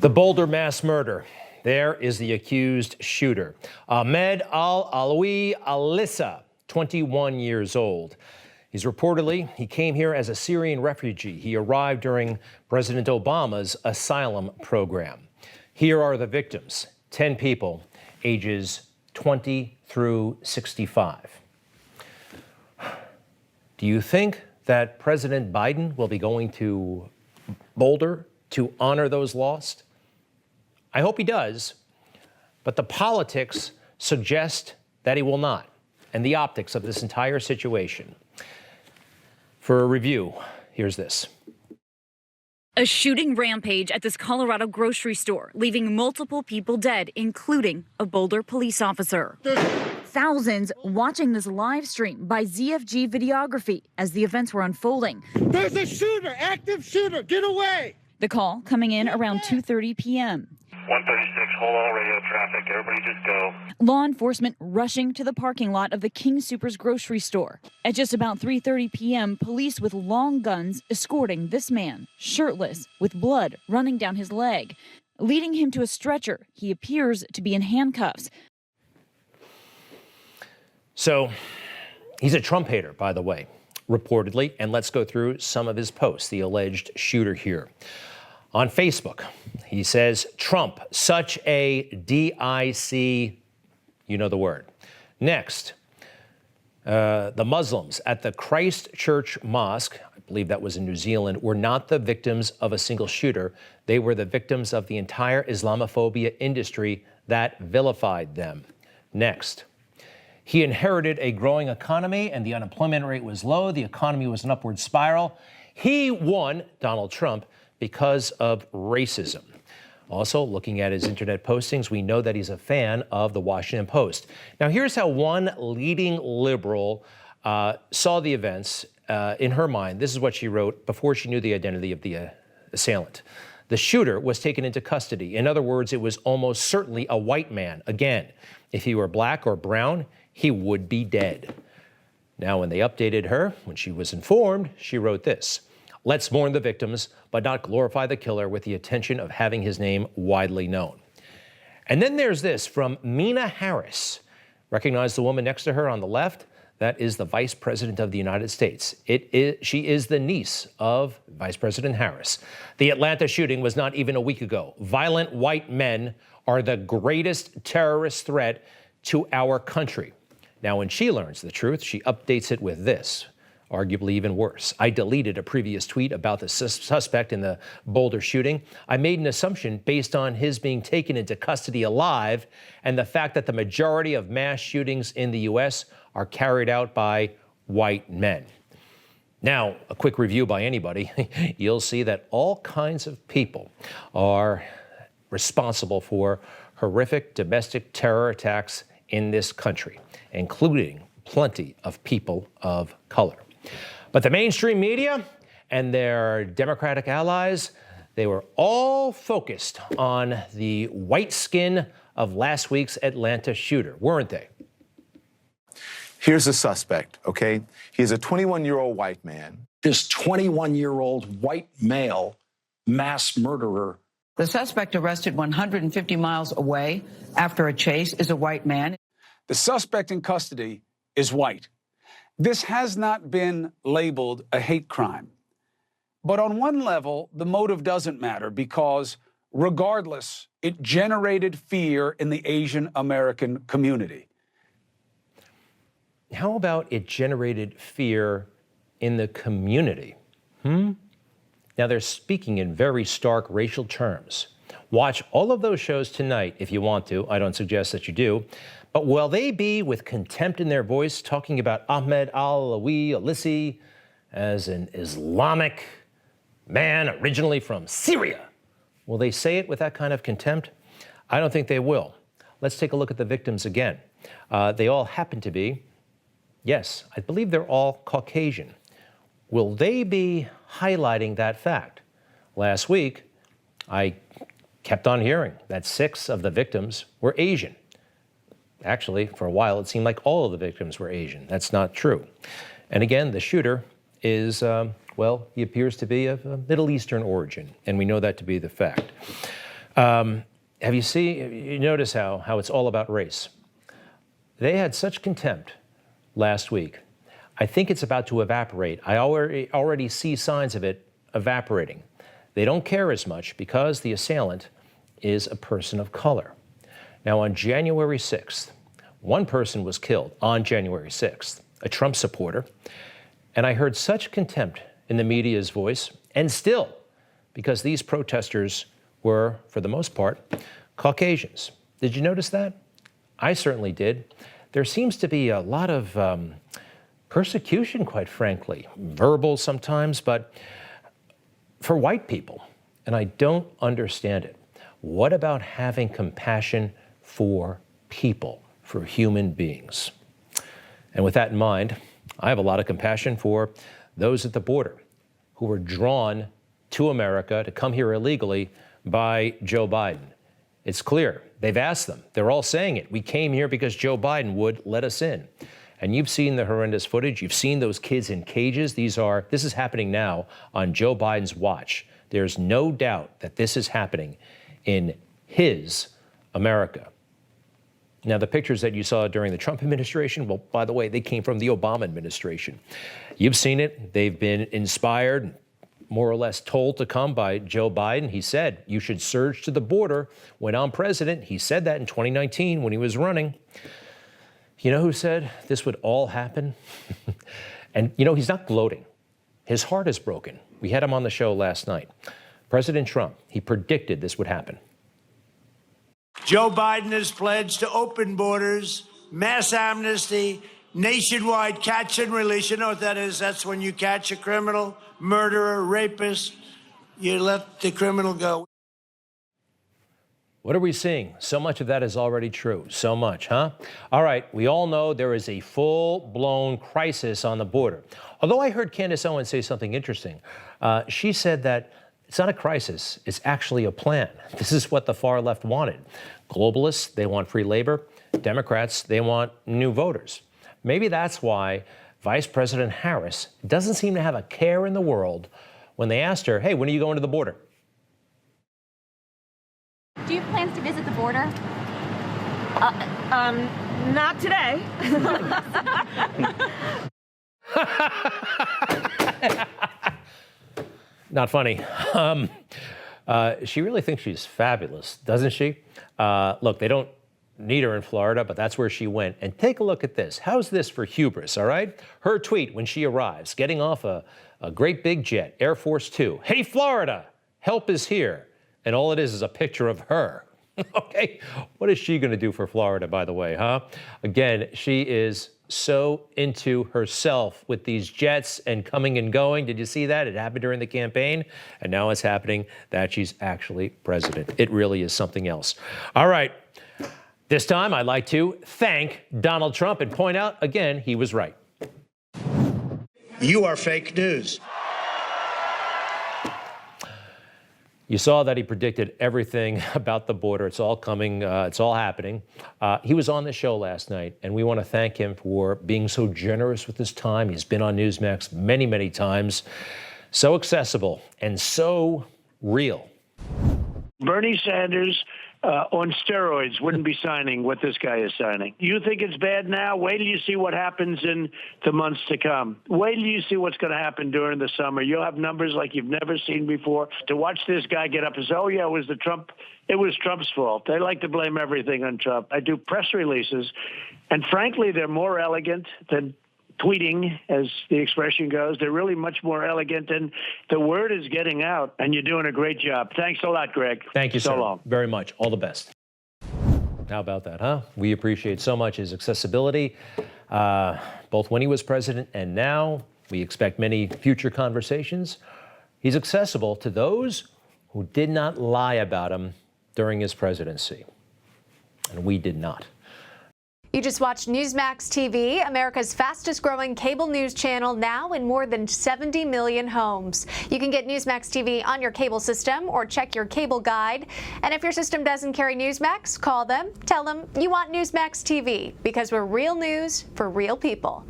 The Boulder mass murder. There is the accused shooter, Ahmed al-Alawi Alissa, 21 years old. He came here as a Syrian refugee. He arrived during President Obama's asylum program. Here are the victims, 10 people, ages 20 through 65. Do you think that President Biden will be going to Boulder to honor those lost? I hope he does, but the politics suggest that he will not, and the optics of this entire situation. For a review, here's this. A shooting rampage at this Colorado grocery store, leaving multiple people dead, including a Boulder police officer. Thousands watching this live stream by ZFG Videography as the events were unfolding. There's a shooter, active shooter, get away! The call coming in around 2:30 p.m. 136, hold all radio traffic, everybody just go. Law enforcement rushing to the parking lot of the King Soopers grocery store. At just about 3:30 p.m., police with long guns escorting this man, shirtless, with blood running down his leg. Leading him to a stretcher, he appears to be in handcuffs. So, he's a Trump hater, by the way, reportedly, and let's go through some of his posts, the alleged shooter here. On Facebook, he says, Trump, such a DIC, you know the word. Next, the Muslims at the Christ Church Mosque, I believe that was in New Zealand, were not the victims of a single shooter. They were the victims of the entire Islamophobia industry that vilified them. Next, he inherited a growing economy and the unemployment rate was low. The economy was an upward spiral. He won, Donald Trump, because of racism. Also, looking at his internet postings, we know that he's a fan of the Washington Post. Now, here's how one leading liberal saw the events in her mind. This is what she wrote before she knew the identity of the assailant. The shooter was taken into custody. In other words, it was almost certainly a white man. Again, if he were black or brown, he would be dead. Now, when they updated her, when she was informed, she wrote this. Let's mourn the victims, but not glorify the killer with the intention of having his name widely known. And then there's this from Mina Harris. Recognize the woman next to her on the left? That is the Vice President of the United States. She is the niece of Vice President Harris. The Atlanta shooting was not even a week ago. Violent white men are the greatest terrorist threat to our country. Now, when she learns the truth, she updates it with this. Arguably even worse. I deleted a previous tweet about the suspect in the Boulder shooting. I made an assumption based on his being taken into custody alive and the fact that the majority of mass shootings in the U.S. are carried out by white men. Now, a quick review by anybody, you'll see that all kinds of people are responsible for horrific domestic terror attacks in this country, including plenty of people of color. But the mainstream media and their Democratic allies, they were all focused on the white skin of last week's Atlanta shooter, weren't they? Here's the suspect, okay? He is a 21-year-old white man. This 21-year-old white male mass murderer. The suspect arrested 150 miles away after a chase is a white man. The suspect in custody is white. This has not been labeled a hate crime. But on one level, the motive doesn't matter because, regardless, it generated fear in the Asian American community. How about it generated fear in the community? Now, they're speaking in very stark racial terms. Watch all of those shows tonight if you want to. I don't suggest that you do. But will they be with contempt in their voice talking about Ahmed al-Alawi Alissa as an Islamic man originally from Syria? Will they say it with that kind of contempt? I don't think they will. Let's take a look at the victims again. They all happen to be, yes, I believe they're all Caucasian. Will they be highlighting that fact? Last week, I kept on hearing that 6 of the victims were Asian. Actually, for a while, it seemed like all of the victims were Asian. That's not true. And again, the shooter is, well, he appears to be of Middle Eastern origin, and we know that to be the fact. You notice how it's all about race? They had such contempt last week. I think it's about to evaporate. I already see signs of it evaporating. They don't care as much because the assailant is a person of color. Now, on January 6th, one person was killed on January 6th, a Trump supporter, and I heard such contempt in the media's voice, and still, because these protesters were, for the most part, Caucasians. Did you notice that? I certainly did. There seems to be a lot of persecution, quite frankly, verbal sometimes, but for white people, and I don't understand it. What about having compassion for people, for human beings? And with that in mind, I have a lot of compassion for those at the border who were drawn to America to come here illegally by Joe Biden. It's clear. They've asked them. They're all saying it. We came here because Joe Biden would let us in. And you've seen the horrendous footage. You've seen those kids in cages. This is happening now on Joe Biden's watch. There's no doubt that this is happening in his America. Now, the pictures that you saw during the Trump administration, well, by the way, they came from the Obama administration. You've seen it. They've been inspired, more or less told to come by Joe Biden. He said, you should surge to the border when I'm president. He said that in 2019 when he was running. You know who said this would all happen? And, he's not gloating. His heart is broken. We had him on the show last night. President Trump, he predicted this would happen. Joe Biden has pledged to open borders, mass amnesty, nationwide catch and release. You know what that is? That's when you catch a criminal, murderer, rapist, you let the criminal go. What are we seeing? So much of that is already true. So much, huh? All right, we all know there is a full-blown crisis on the border. Although I heard Candace Owens say something interesting. She said that it's not a crisis, it's actually a plan. This is what the far left wanted. Globalists, they want free labor. Democrats, they want new voters. Maybe that's why Vice President Harris doesn't seem to have a care in the world when they asked her, hey, when are you going to the border? Do you have plans to visit the border? Not today. Not funny. She really thinks she's fabulous, doesn't she? Look, they don't need her in Florida, but that's where she went. And take a look at this. How's this for hubris, all right? Her tweet when she arrives, getting off a great big jet, Air Force Two. Hey, Florida, help is here. And all it is a picture of her. Okay, what is she going to do for Florida, by the way, huh? Again, she is so into herself with these jets and coming and going. Did you see that? It happened during the campaign, and now it's happening that she's actually president. It really is something else. All right, this time I'd like to thank Donald Trump and point out, again, he was right. You are fake news. You saw that he predicted everything about the border. It's all coming. It's all happening. He was on the show last night, and we want to thank him for being so generous with his time. He's been on Newsmax many, many times. So accessible and so real. Bernie Sanders on steroids wouldn't be signing what this guy is signing. You think it's bad now? Wait till you see what happens in the months to come. Wait till you see what's going to happen during the summer. You'll have numbers like you've never seen before. To watch this guy get up and say, oh, yeah, it was Trump's fault. They like to blame everything on Trump. I do press releases, and frankly, they're more elegant than tweeting, as the expression goes. They're really much more elegant, and the word is getting out, and you're doing a great job. Thanks a lot, Greg. Thank you, so sir. long. Very much. All the best. How about that, huh? We appreciate so much his accessibility, both when he was president and now. We expect many future conversations. He's accessible to those who did not lie about him during his presidency, and we did not. You just watched Newsmax TV, America's fastest growing cable news channel, now in more than 70 million homes. You can get Newsmax TV on your cable system or check your cable guide. And if your system doesn't carry Newsmax, call them, tell them you want Newsmax TV, because we're real news for real people.